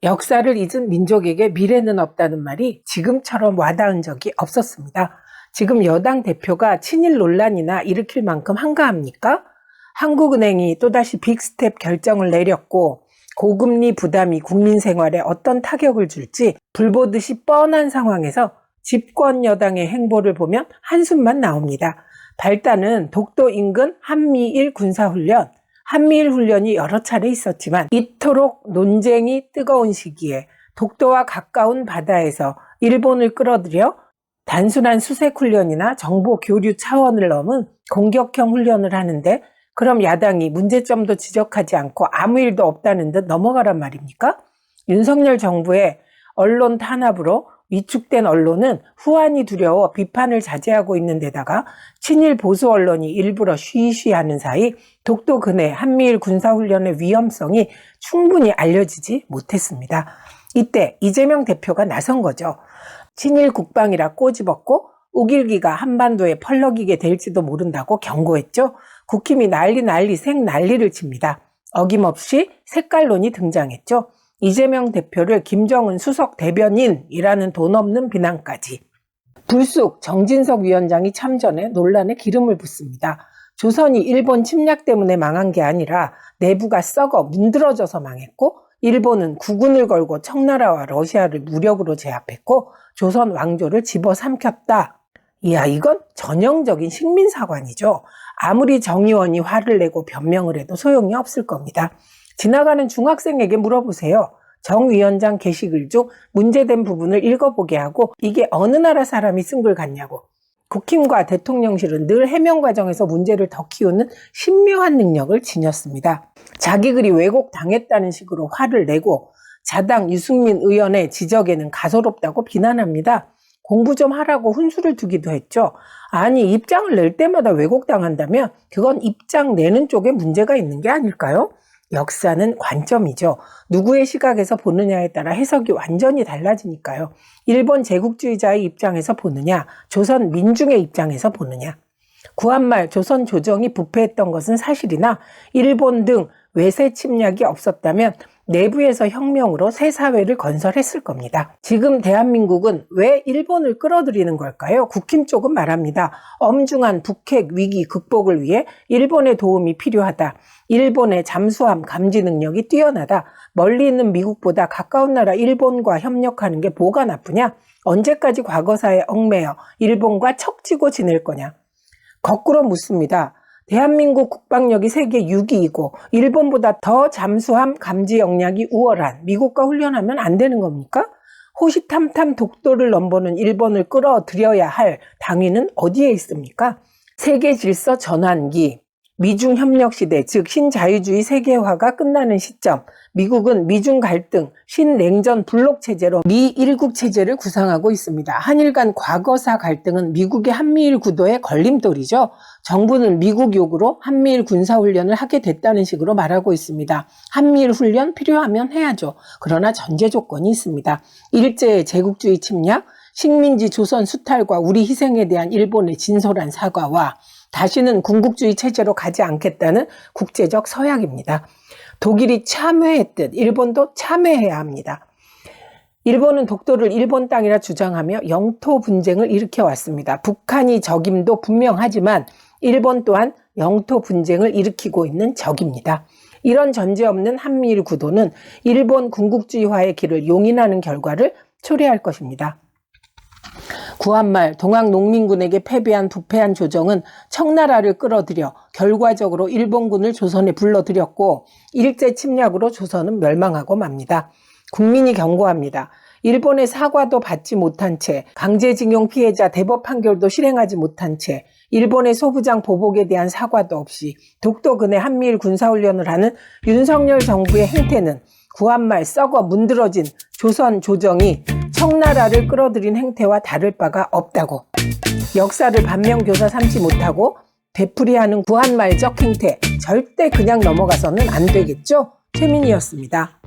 역사를 잊은 민족에게 미래는 없다는 말이 지금처럼 와닿은 적이 없었습니다. 지금 여당 대표가 친일 논란이나 일으킬 만큼 한가합니까? 한국은행이 또다시 빅스텝 결정을 내렸고 고금리 부담이 국민 생활에 어떤 타격을 줄지 불보듯이 뻔한 상황에서 집권 여당의 행보를 보면 한숨만 나옵니다. 발단은 독도 인근 한미일 군사훈련, 한미일 훈련이 여러 차례 있었지만 이토록 논쟁이 뜨거운 시기에 독도와 가까운 바다에서 일본을 끌어들여 단순한 수색 훈련이나 정보 교류 차원을 넘은 공격형 훈련을 하는데 그럼 야당이 문제점도 지적하지 않고 아무 일도 없다는 듯 넘어가란 말입니까? 윤석열 정부의 언론 탄압으로 위축된 언론은 후환이 두려워 비판을 자제하고 있는 데다가 친일 보수 언론이 일부러 쉬쉬하는 사이 독도 근해 한미일 군사훈련의 위험성이 충분히 알려지지 못했습니다. 이때 이재명 대표가 나선 거죠. 친일 국방이라 꼬집었고 우길기가 한반도에 펄럭이게 될지도 모른다고 경고했죠. 국힘이 난리 생난리를 칩니다. 어김없이 색깔론이 등장했죠. 이재명 대표를 김정은 수석 대변인이라는 돈 없는 비난까지. 불쑥 정진석 위원장이 참전해 논란에 기름을 붓습니다. 조선이 일본 침략 때문에 망한 게 아니라 내부가 썩어 문드러져서 망했고 일본은 국운을 걸고 청나라와 러시아를 무력으로 제압했고 조선 왕조를 집어삼켰다. 이야, 이건 전형적인 식민사관이죠. 아무리 정의원이 화를 내고 변명을 해도 소용이 없을 겁니다. 지나가는 중학생에게 물어보세요. 정 위원장 게시글 중 문제된 부분을 읽어보게 하고 이게 어느 나라 사람이 쓴 글 같냐고. 국힘과 대통령실은 늘 해명 과정에서 문제를 더 키우는 신묘한 능력을 지녔습니다. 자기 글이 왜곡당했다는 식으로 화를 내고 자당 유승민 의원의 지적에는 가소롭다고 비난합니다. 공부 좀 하라고 훈수를 두기도 했죠. 아니, 입장을 낼 때마다 왜곡당한다면 그건 입장 내는 쪽에 문제가 있는 게 아닐까요? 역사는 관점이죠. 누구의 시각에서 보느냐에 따라 해석이 완전히 달라지니까요. 일본 제국주의자의 입장에서 보느냐, 조선 민중의 입장에서 보느냐. 구한말 조선 조정이 부패했던 것은 사실이나 일본 등 외세 침략이 없었다면 내부에서 혁명으로 새 사회를 건설했을 겁니다. 지금 대한민국은 왜 일본을 끌어들이는 걸까요? 국힘 쪽은 말합니다. 엄중한 북핵 위기 극복을 위해 일본의 도움이 필요하다. 일본의 잠수함 감지 능력이 뛰어나다. 멀리 있는 미국보다 가까운 나라 일본과 협력하는 게 뭐가 나쁘냐? 언제까지 과거사에 얽매여 일본과 척지고 지낼 거냐? 거꾸로 묻습니다. 대한민국 국방력이 세계 6위이고 일본보다 더 잠수함 감지 역량이 우월한 미국과 훈련하면 안 되는 겁니까? 호시탐탐 독도를 넘보는 일본을 끌어들여야 할 당위는 어디에 있습니까? 세계 질서 전환기, 미중 협력 시대, 즉 신자유주의 세계화가 끝나는 시점, 미국은 미중 갈등, 신냉전 블록 체제로 미일국 체제를 구상하고 있습니다. 한일 간 과거사 갈등은 미국의 한미일 구도의 걸림돌이죠. 정부는 미국 요구로 한미일 군사훈련을 하게 됐다는 식으로 말하고 있습니다. 한미일 훈련 필요하면 해야죠. 그러나 전제 조건이 있습니다. 일제의 제국주의 침략, 식민지 조선 수탈과 우리 희생에 대한 일본의 진솔한 사과와 다시는 군국주의 체제로 가지 않겠다는 국제적 서약입니다. 독일이 참회했듯 일본도 참회해야 합니다. 일본은 독도를 일본 땅이라 주장하며 영토 분쟁을 일으켜왔습니다. 북한이 적임도 분명하지만 일본 또한 영토 분쟁을 일으키고 있는 적입니다. 이런 전제 없는 한미일 구도는 일본 군국주의화의 길을 용인하는 결과를 초래할 것입니다. 구한말 동학농민군에게 패배한 부패한 조정은 청나라를 끌어들여 결과적으로 일본군을 조선에 불러들였고 일제 침략으로 조선은 멸망하고 맙니다. 국민이 경고합니다. 일본의 사과도 받지 못한 채 강제징용 피해자 대법 판결도 실행하지 못한 채 일본의 소부장 보복에 대한 사과도 없이 독도 근해 한미일 군사훈련을 하는 윤석열 정부의 행태는 구한말 썩어 문드러진 조선 조정이 청나라를 끌어들인 행태와 다를 바가 없다고. 역사를 반면교사 삼지 못하고 되풀이하는 구한말적 행태 절대 그냥 넘어가서는 안 되겠죠? 최민희였습니다.